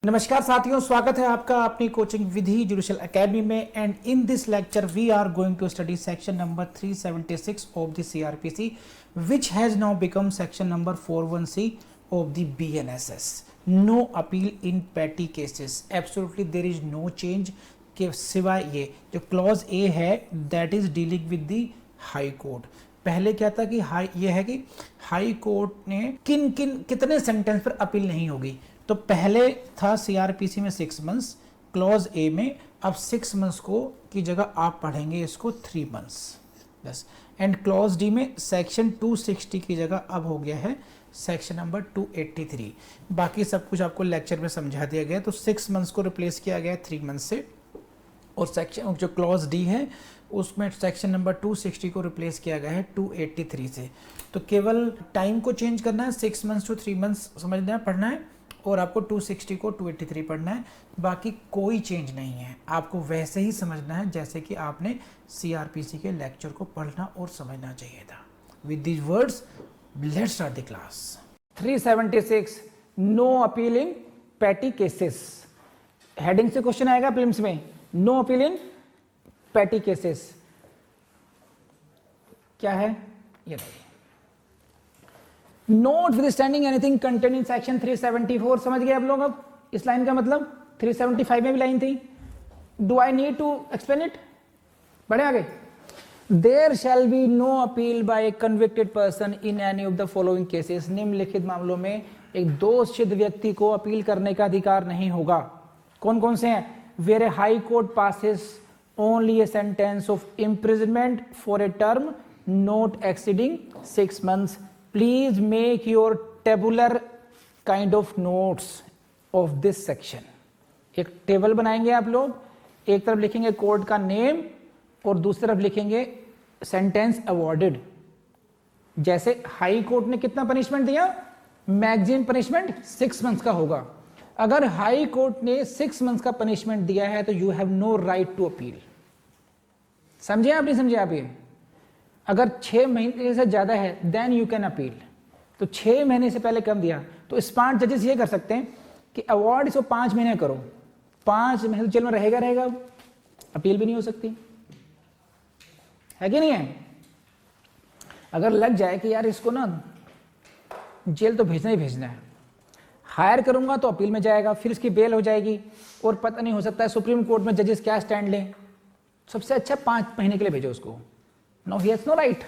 नमस्कार साथियों, स्वागत है आपका अपनी कोचिंग विधि जुडिशियल एकेडमी में। And in this lecture we are going to study section number 376 of the CrPC which has now become section number 41C of the BNSS. No appeal in petty cases. Absolutely there is no change के सिवाय ये जो clause A है that is dealing with the high court. पहले क्या था कि ये है कि हाई कोर्ट ने कितने सेंटेंस पर अपील नहीं होगी। तो पहले था सीआरपीसी में 6 मंथ्स, क्लॉज ए में अब 6 मंथ्स को की जगह आप पढ़ेंगे इसको 3 मंथ्स बस। एंड क्लॉज डी में सेक्शन 260 की जगह अब हो गया है सेक्शन नंबर 283। बाकी सब कुछ आपको लेक्चर में समझा दिया गया। तो 6 मंथ्स को रिप्लेस किया गया 3 मंथ्स से, और सेक्शन जो क्लॉज डी है उसमें सेक्शन नंबर 260 को रिप्लेस किया गया है 283 से। तो केवल टाइम को चेंज करना है, 6 मंथ्स टू 3 मंथ्स समझना है, पढ़ना है, और आपको 260 को 283 पढ़ना है। बाकी कोई चेंज नहीं है, आपको वैसे ही समझना है जैसे कि आपने सीआरपीसी के लेक्चर को पढ़ना और समझना चाहिए था। With these words let's start the class. 376 no appeal in petty cases. Heading से क्वेश्चन आएगा प्रीलिम्स में, no appeal in petty cases. क्या है ये देखिए, notwithstanding anything content in section 374। समझ गए आप लोग अब इस लाइन का मतलब? 375 में भी लाइन थी। Do I need to explain it? बढ़े आगे। There shall be no appeal by a convicted person in any of the following cases. निम्नलिखित मामलों में एक दोषसिद्ध व्यक्ति को अपील करने का अधिकार नहीं होगा। कौन कौन से हैं? Where a high court passes only a sentence of imprisonment for a term not exceeding 6 months. Please make your tabular kind of notes of this section. एक टेबल बनाएंगे आप लोग, एक तरफ लिखेंगे कोर्ट का नेम और दूसरी तरफ लिखेंगे सेंटेंस अवॉर्डेड। जैसे हाई कोर्ट ने कितना पनिशमेंट दिया, मैक्सिमम पनिशमेंट 6 मंथ्स का होगा। अगर हाई कोर्ट ने 6 मंथ्स का पनिशमेंट दिया है तो you have no right to appeal. समझे आप, नहीं समझे आप? ये अगर 6 महीने से ज्यादा है देन यू कैन अपील। तो 6 महीने से पहले कम दिया तो स्मार्ट जजेस ये कर सकते हैं कि अवार्ड इसको 5 महीने करो, 5 महीने जेल में रहेगा, अपील भी नहीं हो सकती है कि नहीं है? अगर लग जाए कि यार इसको ना जेल तो भेजना ही भेजना है, हायर करूंगा तो अपील में जाएगा, फिर इसकी बेल हो जाएगी और पता नहीं हो सकता है सुप्रीम कोर्ट में जजेस क्या स्टैंड लें। सबसे अच्छा 5 महीने के लिए भेजो उसको। No he has no right.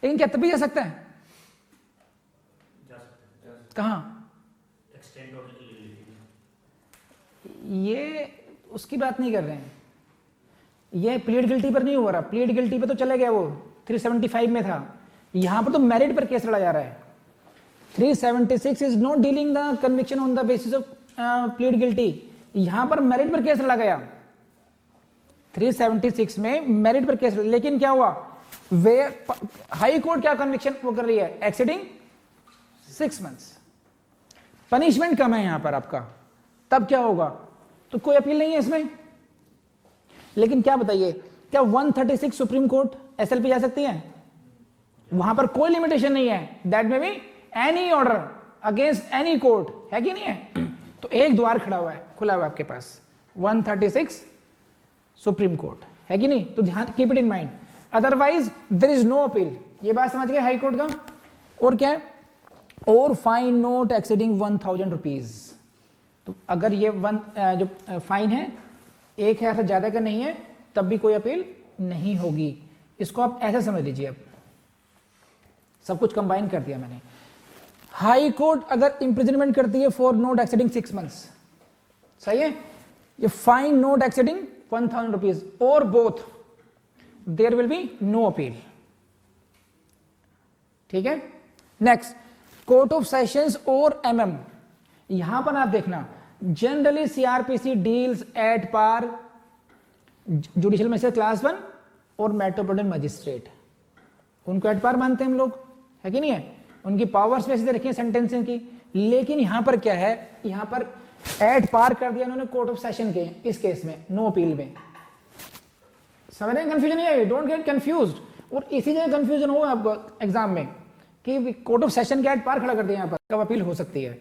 लेकिन क्या तभी जा सकता है? कहां? ये उसकी बात नहीं कर रहे हैं, ये प्लीड गिल्टी पर नहीं हो रहा। प्लीड गिल्टी पे तो चले गया, वो 375 में था। यहां पर तो मेरिट पर केस लड़ा जा रहा है। 376 is not dealing the conviction on the basis of plead guilty. यहां पर मेरिट पर केस लड़ा गया 376 में, मेरिट पर केस। लेकिन क्या हुआ, वे हाई कोर्ट क्या कन्विक्शन वो कर रही है, एक्सीडिंग 6 मंथ्स, पनिशमेंट कम है यहां पर आपका, तब क्या होगा? तो कोई अपील नहीं है इसमें। लेकिन क्या बताइए, क्या 136 सुप्रीम कोर्ट एसएलपी जा सकती है? वहां पर कोई लिमिटेशन नहीं है। दैट में भी any order against any court है कि नहीं है? तो एक द्वार खड़ा हुआ है, खुला हुआ है आपके पास, 136 सुप्रीम कोर्ट है कि नहीं? तो ध्यान, keep it in mind. Otherwise there is no appeal. ये बात समझ गए हाई कोर्ट का? और क्या है? और फाइन नोट एक्सीडिंग 1000 रुपीज। तो अगर ये जो फाइन है 1000 से ज्यादा का नहीं है तब भी कोई अपील नहीं होगी। इसको आप ऐसे समझ लीजिए। अब सब कुछ कंबाइन कर दिया मैंने। हाई कोर्ट अगर इंप्रिजनमेंट करती है फॉर नोट एक्सीडिंग 6 मंथ्स, सही है? ये फाइन नोट एक्सीडिंग 1000 रुपीज और both, there will be no appeal. ठीक है। नेक्स्ट, कोर्ट ऑफ सेशंस और एमएम। यहां पर आप देखना, generally CrPC deals at par judicial magistrate class 1 और मेट्रोपॉलिटन मजिस्ट्रेट, उनको एट पार मानते हैं हम लोग, है कि नहीं है? उनकी पावर्स वैसे रखी है सेंटेंसिंग की। लेकिन यहां पर क्या है, यहां पर एट पार कर दिया उन्होंने कोर्ट ऑफ सेशन के इस केस में, नो अपील में। समझ रहे हैं? कंफ्यूजन नहीं है, डोंट गेट कंफ्यूज्ड। और इसी जगह कंफ्यूजन होगा आपको एग्जाम में कि कोर्ट ऑफ सेशन के एट पार खड़ा कर दिया, यहां पर कब अपील हो सकती है।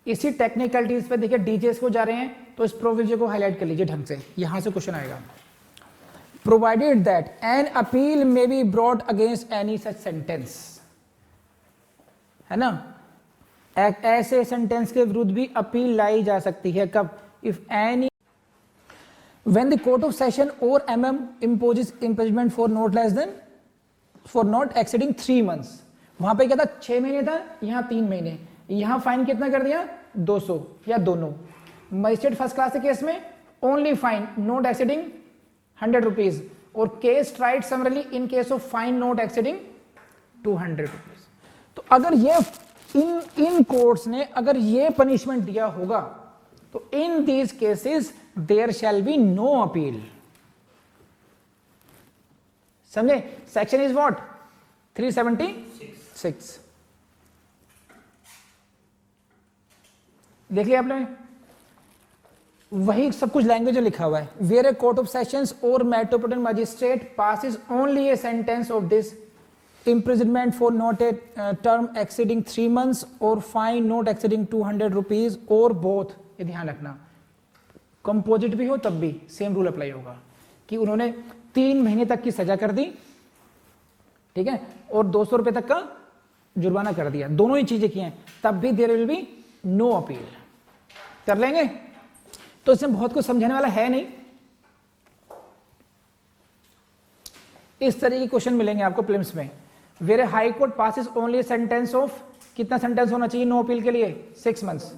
इसी टेक्निकलिटीज पे देखिए डीजेस को जा रहे हैं, तो इस प्रोविजन को हाईलाइट कर लीजिए ढंग से, यहां से क्वेश्चन आएगा। Provided that an appeal may be brought against any such sentence, है ना, ऐसे सेंटेंस के विरुद्ध भी अपील लाई जा सकती है। कब? If any when the court of session or mm imposes imprisonment for not exceeding 3 months। वहां पे क्या था, 6 महीने था, यहां 3 महीने, यहां फाइन कितना कर दिया, 200 या दोनों। मजिस्ट्रेट फर्स्ट क्लास के केस में only fine not exceeding 100 rupees, और case tried summarily in case of fine not exceeding 200 rupees. तो अगर ये इन कोर्ट्स ने अगर ये पनिशमेंट दिया होगा, तो in these cases there shall be no appeal. समझे? Section is what, 376। देख लिया आपने, वही सब कुछ लैंग्वेज में लिखा हुआ है। Where a court of sessions और metropolitan magistrate passes only a sentence of this imprisonment for not a term exceeding 3 months or fine not exceeding 200 rupees or both। ये ध्यान रखना, कंपोजिट भी हो तब भी सेम रूल अप्लाई होगा कि उन्होंने 3 महीने तक की सजा कर दी, ठीक है, और 200 रुपए तक का जुर्माना कर दिया, दोनों ही चीजें की हैं, तब भी there will be no appeal. कर लेंगे? तो इसमें बहुत कुछ समझाने वाला है नहीं, इस तरह के क्वेश्चन मिलेंगे आपको प्रीलिम्स में। Where high court passes only sentence of, कितना सेंटेंस होना चाहिए नो अपील के लिए, 6 मंथ्स।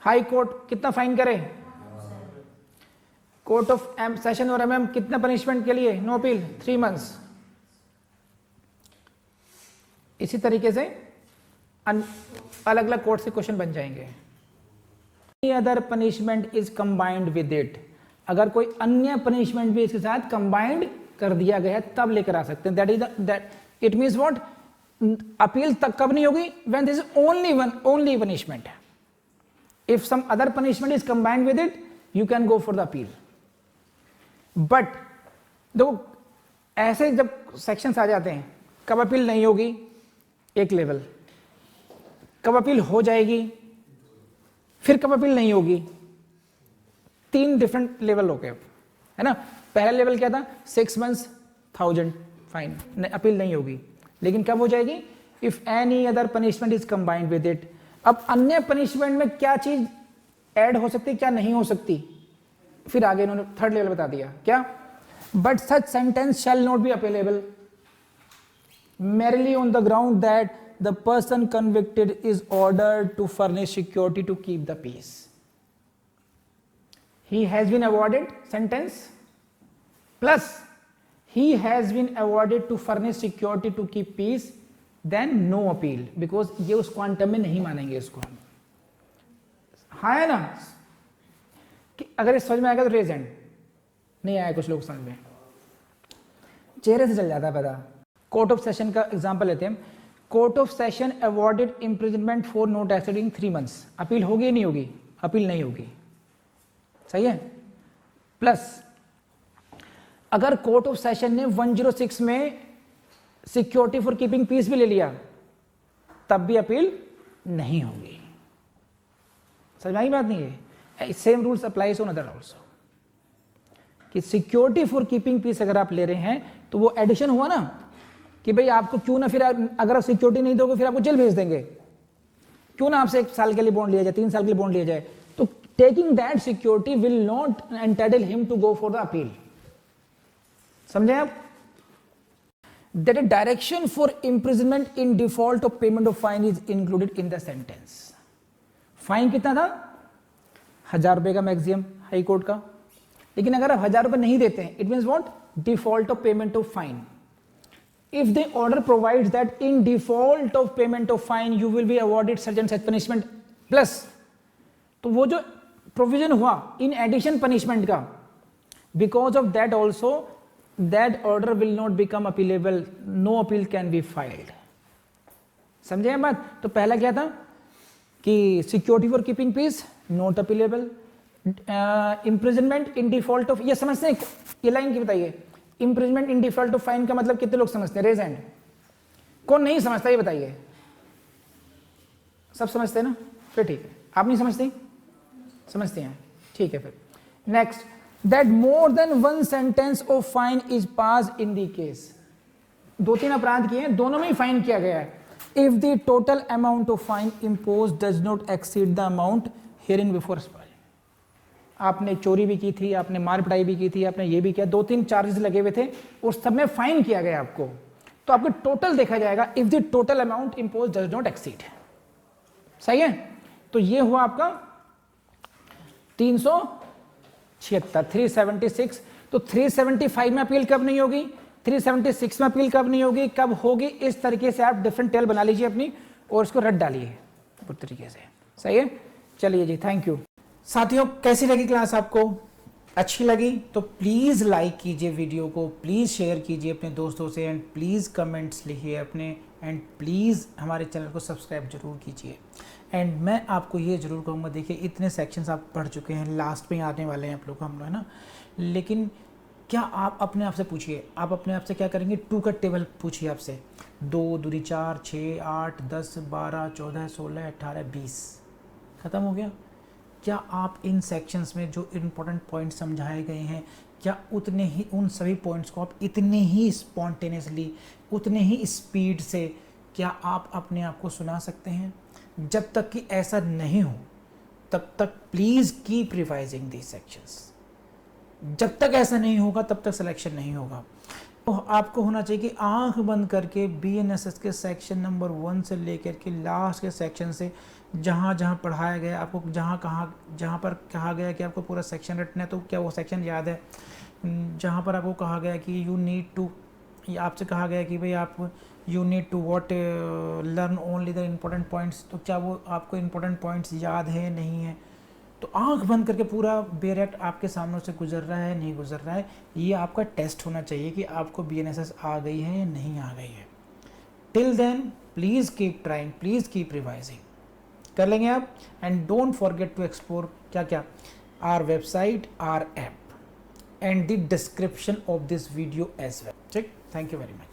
हाई कोर्ट कितना फाइन करे, कोर्ट ऑफ सेशन और एमएम कितना पनिशमेंट के लिए नो अपील, 3 मंथ्स। इसी तरीके से अलग अलग कोर्ट से क्वेश्चन बन जाएंगे। Other punishment is combined with it, अगर कोई अन्य पनिशमेंट भी इसके साथ कंबाइंड कर दिया गया है तब लेकर आ सकते हैं। That is that it means what, appeal तक कब नहीं होगी, when this is only punishment. If some other punishment is combined with it, you can go for the appeal. But देखो, ऐसे जब सेक्शंस आ जाते हैं, कब अपील नहीं होगी एक लेवल, कब अपील हो जाएगी, फिर कब अपील नहीं होगी, 3 डिफरेंट लेवल हो गए, है ना। पहला लेवल क्या था, 6 मंथ्स 1000 फाइन, अपील नहीं होगी। लेकिन कब हो जाएगी, if any other punishment is combined with it. अब अन्य पनिशमेंट में क्या चीज ऐड हो सकती, क्या नहीं हो सकती, फिर आगे इन्होंने 3rd लेवल बता दिया, क्या, but such sentence shall not be appealable merely on the ground that the person convicted is ordered to furnish security to keep the peace. He has been awarded sentence plus he has been awarded to furnish security to keep peace, then no appeal, because ये उस quantum में नहीं मानेंगे इसको हम। हाँ है ना, कि अगर इस समझ में आएगा तो रेज हैंड, नहीं आया कुछ लोग समझ में, चेहरे से चल जाता है पता। कोर्ट ऑफ सेशन का एग्जांपल लेते हैं। Court of session awarded imprisonment for not exceeding 3 months, appeal होगी नहीं होगी, अपील नहीं होगी, सही है। प्लस अगर कोर्ट ऑफ सेशन ने 106 में सिक्योरिटी फॉर कीपिंग पीस भी ले लिया, तब भी अपील नहीं होगी। समझ में आई बात नहीं है? Same rules applies on other also, कि सिक्योरिटी फॉर कीपिंग पीस अगर आप ले रहे हैं तो वो एडिशन हुआ ना, कि भाई आपको क्यों ना, फिर अगर आप सिक्योरिटी नहीं दोगे फिर आपको जेल भेज देंगे, क्यों ना आपसे 1 साल के लिए बॉन्ड लिया जाए, 3 साल के लिए बॉन्ड लिया जाए, तो taking that security will not entitle him to go for the appeal. समझे आप? That a direction for imprisonment in default of payment of fine is included in the sentence. Fine कितना था, 1000 रुपए का मैक्सिमम हाई कोर्ट का, लेकिन अगर आप 1000 रुपए नहीं देते हैं, it means what, default of payment of fine. If the order provides that in default of payment of fine you will be awarded such and such punishment plus, तो वो जो प्रोविजन हुआ in addition punishment का, because of that also that order will not become appealable, no appeal can be filed। समझे हैं बात? तो पहला क्या था कि security for keeping peace not appealable, imprisonment in default of, ये समझते हैं ये लाइन की बताइए, imprisonment in default of fine का मतलब कितने लोग समझते हैं, रेज हैंड। कौन नहीं समझता ये बताइए। सब समझते हैं ना? फिर ठीक है। आप नहीं समझते? समझते हैं, ठीक है। फिर next, that more than one sentence of fine is pass in the case, 2-3 अपराध किए हैं, दोनों में ही फाइन किया गया है। If the total amount of fine impose does not exceed the amount herein before specified. आपने चोरी भी की थी, आपने मार पिटाई भी की थी, आपने ये भी किया, 2-3 चार्जेस लगे हुए थे और सब में फाइन किया गया आपको, तो आपको टोटल देखा जाएगा if the total amount impose does not exceed. सही है? तो ये हुआ आपका 376, 376। तो 375 में अपील कब नहीं होगी, 376 में अपील कब नहीं होगी, कब होगी? इस तरीके से आप डिफरेंट टेल बना लीजिए अपनी और इसको रट डालिए पूरी तरीके से। सही है? चलिए जी, थैंक यू। साथियों, कैसी लगी क्लास आपको? अच्छी लगी तो प्लीज़ लाइक कीजिए वीडियो को, प्लीज़ शेयर कीजिए अपने दोस्तों से, एंड प्लीज़ कमेंट्स लिखिए अपने, एंड प्लीज़ हमारे चैनल को सब्सक्राइब जरूर कीजिए। एंड मैं आपको ये ज़रूर कहूँगा, देखिए इतने सेक्शंस आप पढ़ चुके हैं, लास्ट में आने वाले हैं आप लोग, हम लोग, है ना? लेकिन क्या आप अपने आप से पूछिए, आप अपने आप से क्या करेंगे? 2 का टेबल पूछिए आपसे, 2 दूनी 4, 6, 8, 10, 12, 14, 16, 18, 20, ख़त्म हो गया। क्या आप इन सेक्शंस में जो इम्पोर्टेंट पॉइंट्स समझाए गए हैं, क्या उतने ही उन सभी पॉइंट्स को आप इतने ही स्पॉन्टेनियसली, उतने ही स्पीड से क्या आप अपने आप को सुना सकते हैं? जब तक कि ऐसा नहीं हो तब तक please keep revising these sections. जब तक ऐसा नहीं होगा तब तक सिलेक्शन नहीं होगा। तो आपको होना चाहिए कि आंख बंद करके BNSS के सेक्शन नंबर 1 से लेकर के लास्ट के सेक्शन से जहाँ जहाँ पढ़ाया गया आपको, जहाँ पर कहा गया कि आपको पूरा सेक्शन रटना है, तो क्या वो सेक्शन याद है? जहाँ पर आपको कहा गया कि यू नीड टू, आपसे कहा गया कि भाई आप you need to what learn only the important points, तो क्या वो आपको इम्पोर्टेंट पॉइंट्स याद है, नहीं है? तो आंख बंद करके पूरा बेरेक्ट आपके सामने से गुजर रहा है, नहीं गुजर रहा है, ये आपका टेस्ट होना चाहिए कि आपको BNSS आ गई है या नहीं आ गई है। Till then please keep trying, please keep revising, कर लेंगे आप। And don't forget to explore क्या क्या our website, our app, and the description of this video as well. ठीक, थैंक यू वेरी मच।